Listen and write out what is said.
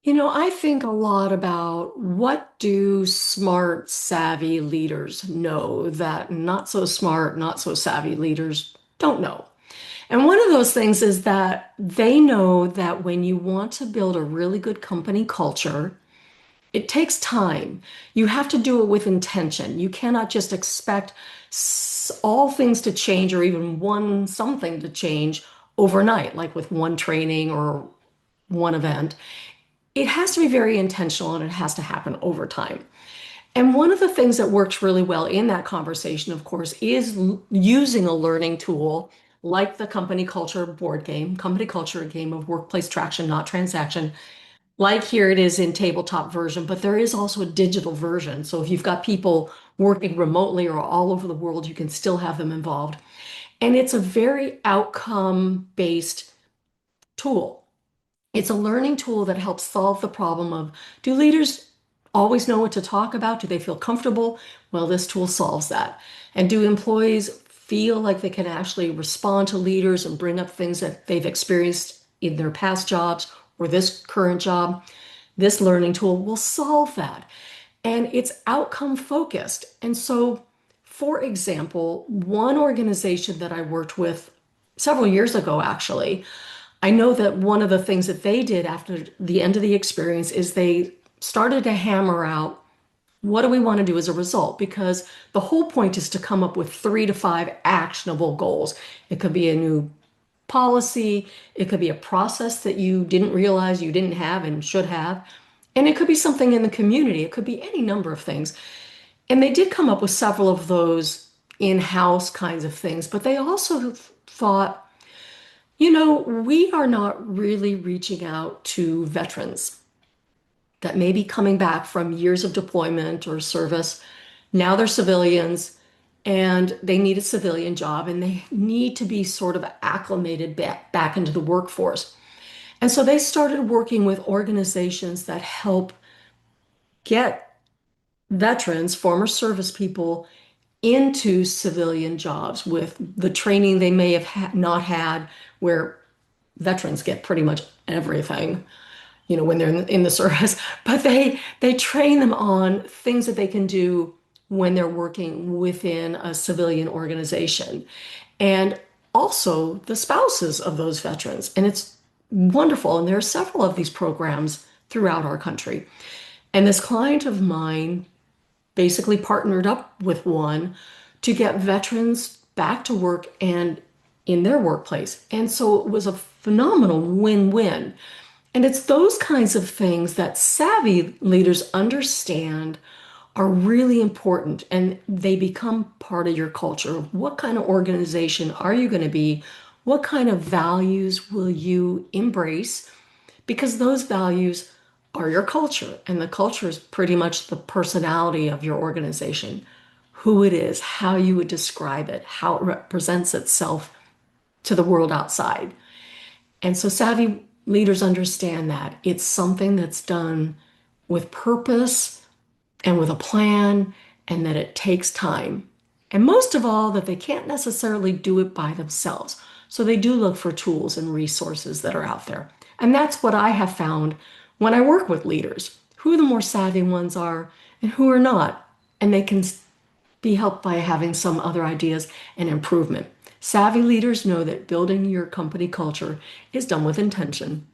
I think a lot about what do smart, savvy leaders know that not so smart, not so savvy leaders don't know. And one of those things is that they know that when you want to build a really good company culture, it takes time. You have to do it with intention. You cannot just expect all things to change or even one something to change overnight, like with one training or one event. It has to be very intentional and it has to happen over time. And one of the things that works really well in that conversation, of course, is using a learning tool like the company culture board game, company culture, a game of workplace traction, not transaction. Like here it is in tabletop version, but there is also a digital version. So if you've got people working remotely or all over the world, you can still have them involved. And it's a very outcome based tool. It's a learning tool that helps solve the problem of, do leaders always know what to talk about? Do they feel comfortable? Well, this tool solves that. And do employees feel like they can actually respond to leaders and bring up things that they've experienced in their past jobs or this current job? This learning tool will solve that. And it's outcome focused. And so, for example, one organization that I worked with several years ago, actually, I know that one of the things that they did after the end of the experience is they started to hammer out what do we want to do as a result? Because the whole point is to come up with 3 to 5 actionable goals. It could be a new policy, it could be a process that you didn't realize you didn't have and should have, and it could be something in the community. It could be any number of things. And they did come up with several of those in-house kinds of things, but they also thought, we are not really reaching out to veterans that may be coming back from years of deployment or service. Now they're civilians and they need a civilian job and they need to be sort of acclimated back into the workforce. And so they started working with organizations that help get veterans, former service people, into civilian jobs with the training they may have not had, where veterans get pretty much everything, when they're in the service, but they train them on things that they can do when they're working within a civilian organization. And also the spouses of those veterans. And it's wonderful. And there are several of these programs throughout our country. And this client of mine basically partnered up with one to get veterans back to work and in their workplace. And so it was a phenomenal win-win. And it's those kinds of things that savvy leaders understand are really important and they become part of your culture. What kind of organization are you going to be? What kind of values will you embrace? Because those values are your culture, and the culture is pretty much the personality of your organization, who it is, how you would describe it, how it represents itself to the world outside. And so savvy leaders understand that it's something that's done with purpose and with a plan, and that it takes time. And most of all, that they can't necessarily do it by themselves. So they do look for tools and resources that are out there. And that's what I have found when I work with leaders, who the more savvy ones are and who are not. And they can be helped by having some other ideas and improvement. Savvy leaders know that building your company culture is done with intention.